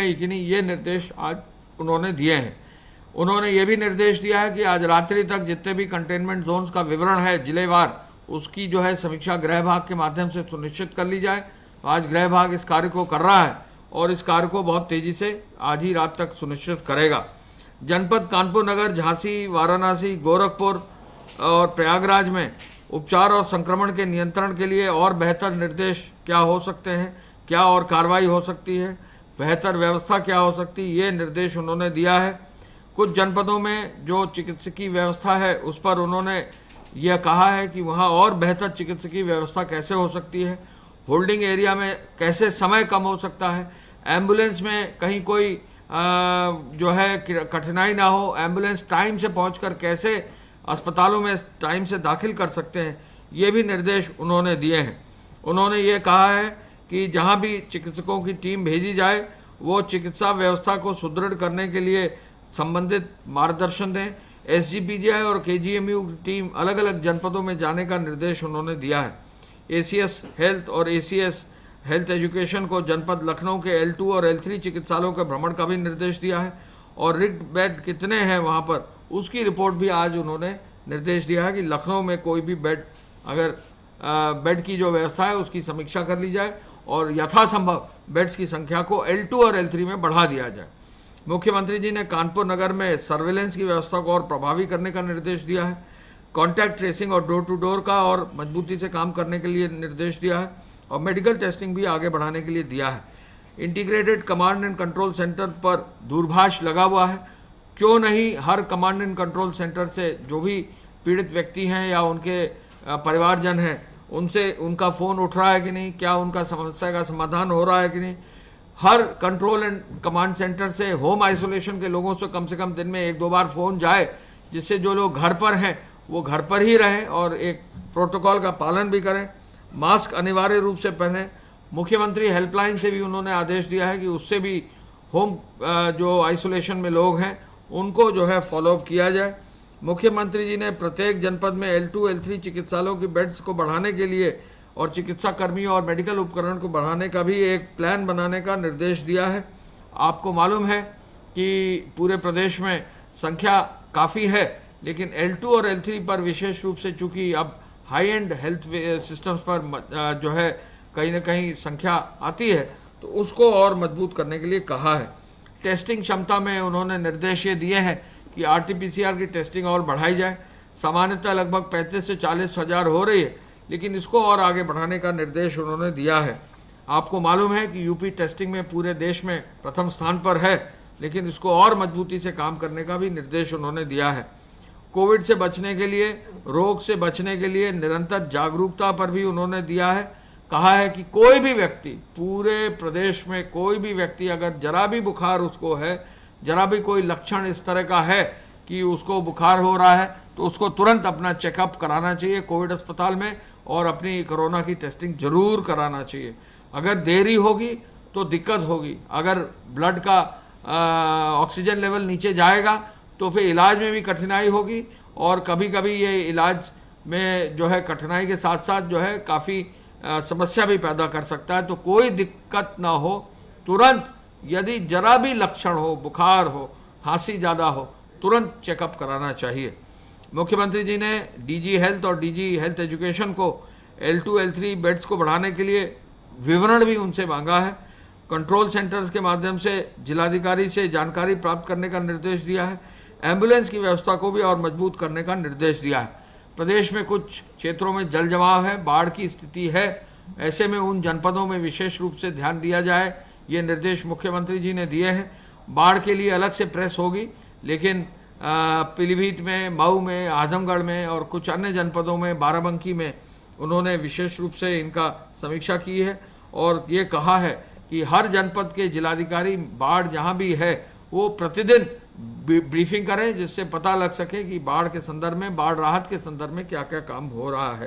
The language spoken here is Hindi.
बनेगी कि नहीं, ये निर्देश आज उन्होंने दिए हैं। उन्होंने ये भी निर्देश दिया है कि आज रात्रि तक जितने भी कंटेनमेंट जोन्स का विवरण है जिलेवार, उसकी जो है समीक्षा गृह विभाग के माध्यम से सुनिश्चित कर ली जाए। तो आज गृह विभाग इस कार्य को कर रहा है और इस कार्य को बहुत तेजी से आज ही रात तक सुनिश्चित करेगा। जनपद कानपुर नगर, झांसी, वाराणसी, गोरखपुर और प्रयागराज में उपचार और संक्रमण के नियंत्रण के लिए और बेहतर निर्देश क्या हो सकते हैं, क्या और कार्रवाई हो सकती है, बेहतर व्यवस्था क्या हो सकती है, ये निर्देश उन्होंने दिया है। कुछ जनपदों में जो चिकित्सकीय व्यवस्था है उस पर उन्होंने यह कहा है कि वहाँ और बेहतर चिकित्सकीय व्यवस्था कैसे हो सकती है, होल्डिंग एरिया में कैसे समय कम हो सकता है, एम्बुलेंस में कहीं कोई जो है कठिनाई ना हो, एम्बुलेंस टाइम से पहुंचकर कैसे अस्पतालों में टाइम से दाखिल कर सकते हैं, ये भी निर्देश उन्होंने दिए हैं। उन्होंने ये कहा है कि जहां भी चिकित्सकों की टीम भेजी जाए वो चिकित्सा व्यवस्था को सुदृढ़ करने के लिए संबंधित मार्गदर्शन दें। एसजीपीजीआई और केजीएमयू की टीम अलग अलग जनपदों में जाने का निर्देश उन्होंने दिया है। एसीएस हेल्थ और एसीएस हेल्थ एजुकेशन को जनपद लखनऊ के L2 और L3 चिकित्सालयों के भ्रमण का भी निर्देश दिया है और रिक्त बेड कितने हैं वहां पर, उसकी रिपोर्ट भी आज उन्होंने निर्देश दिया है कि लखनऊ में कोई भी बेड, अगर बेड की जो व्यवस्था है उसकी समीक्षा कर ली जाए और यथासंभव बेड्स की संख्या को L2 और L3 में बढ़ा दिया जाए। मुख्यमंत्री जी ने कानपुर नगर में सर्विलेंस की व्यवस्था को और प्रभावी करने का निर्देश दिया है। कॉन्टैक्ट ट्रेसिंग और डोर टू डोर का और मजबूती से काम करने के लिए निर्देश दिया है और मेडिकल टेस्टिंग भी आगे बढ़ाने के लिए दिया है। Integrated command and control centre पर दूरभाष लगा हुआ है, क्यों नहीं हर कमांड एंड कंट्रोल सेंटर से जो भी पीड़ित व्यक्ति हैं या उनके परिवारजन हैं उनसे उनका फ़ोन उठ रहा है कि नहीं, क्या उनका समस्या का समाधान हो रहा है कि नहीं। हर कंट्रोल एंड कमांड सेंटर से होम आइसोलेशन के लोगों से कम दिन में 1-2 बार फ़ोन जाए, जिससे जो लोग घर पर हैं वो घर पर ही रहें और एक प्रोटोकॉल का पालन भी करें। मास्क अनिवार्य रूप से पहने। मुख्यमंत्री हेल्पलाइन से भी उन्होंने आदेश दिया है कि उससे भी होम जो आइसोलेशन में लोग हैं उनको जो है फॉलोअप किया जाए। मुख्यमंत्री जी ने प्रत्येक जनपद में L2, L3 चिकित्सालयों की बेड्स को बढ़ाने के लिए और चिकित्सा कर्मियों और मेडिकल उपकरण को बढ़ाने का भी एक प्लान बनाने का निर्देश दिया है। आपको मालूम है कि पूरे प्रदेश में संख्या काफ़ी है, लेकिन L2 और L3 पर विशेष रूप से चूंकि अब हाई एंड हेल्थ सिस्टम्स पर जो है कहीं ना कहीं संख्या आती है, तो उसको और मजबूत करने के लिए कहा है। टेस्टिंग क्षमता में उन्होंने निर्देश ये दिए हैं कि RT-PCR की टेस्टिंग और बढ़ाई जाए। सामान्यतः लगभग 35 से 40 हज़ार हो रही है, लेकिन इसको और आगे बढ़ाने का निर्देश उन्होंने दिया है। आपको मालूम है कि यूपी टेस्टिंग में पूरे देश में प्रथम स्थान पर है, लेकिन इसको और मजबूती से काम करने का भी निर्देश उन्होंने दिया है। कोविड से बचने के लिए, रोग से बचने के लिए निरंतर जागरूकता पर भी उन्होंने दिया है। कहा है कि कोई भी व्यक्ति, पूरे प्रदेश में कोई भी व्यक्ति अगर जरा भी बुखार उसको है, जरा भी कोई लक्षण इस तरह का है कि उसको बुखार हो रहा है, तो उसको तुरंत अपना चेकअप कराना चाहिए कोविड अस्पताल में और अपनी कोरोना की टेस्टिंग जरूर कराना चाहिए। अगर देरी होगी तो दिक्कत होगी, अगर ब्लड का ऑक्सीजन लेवल नीचे जाएगा तो फिर इलाज में भी कठिनाई होगी और कभी कभी ये इलाज में जो है कठिनाई के साथ साथ जो है काफ़ी समस्या भी पैदा कर सकता है। तो कोई दिक्कत ना हो, तुरंत यदि जरा भी लक्षण हो, बुखार हो, खांसी ज़्यादा हो, तुरंत चेकअप कराना चाहिए। मुख्यमंत्री जी ने DG हेल्थ और DG हेल्थ एजुकेशन को L2, L3 बेड्स को बढ़ाने के लिए विवरण भी उनसे मांगा है। कंट्रोल सेंटर्स के माध्यम से जिलाधिकारी से जानकारी प्राप्त करने का निर्देश दिया है। एम्बुलेंस की व्यवस्था को भी और मजबूत करने का निर्देश दिया है। प्रदेश में कुछ क्षेत्रों में जल जमाव है, बाढ़ की स्थिति है, ऐसे में उन जनपदों में विशेष रूप से ध्यान दिया जाए, ये निर्देश मुख्यमंत्री जी ने दिए हैं। बाढ़ के लिए अलग से प्रेस होगी, लेकिन पीलीभीत में, मऊ में, आजमगढ़ में और कुछ अन्य जनपदों में, बाराबंकी में उन्होंने विशेष रूप से इनका समीक्षा की है और ये कहा है कि हर जनपद के जिलाधिकारी बाढ़ जहां भी है वो प्रतिदिन ब्रीफिंग करें, जिससे पता लग सके कि बाढ़ के संदर्भ में, बाढ़ राहत के संदर्भ में क्या क्या काम हो रहा है।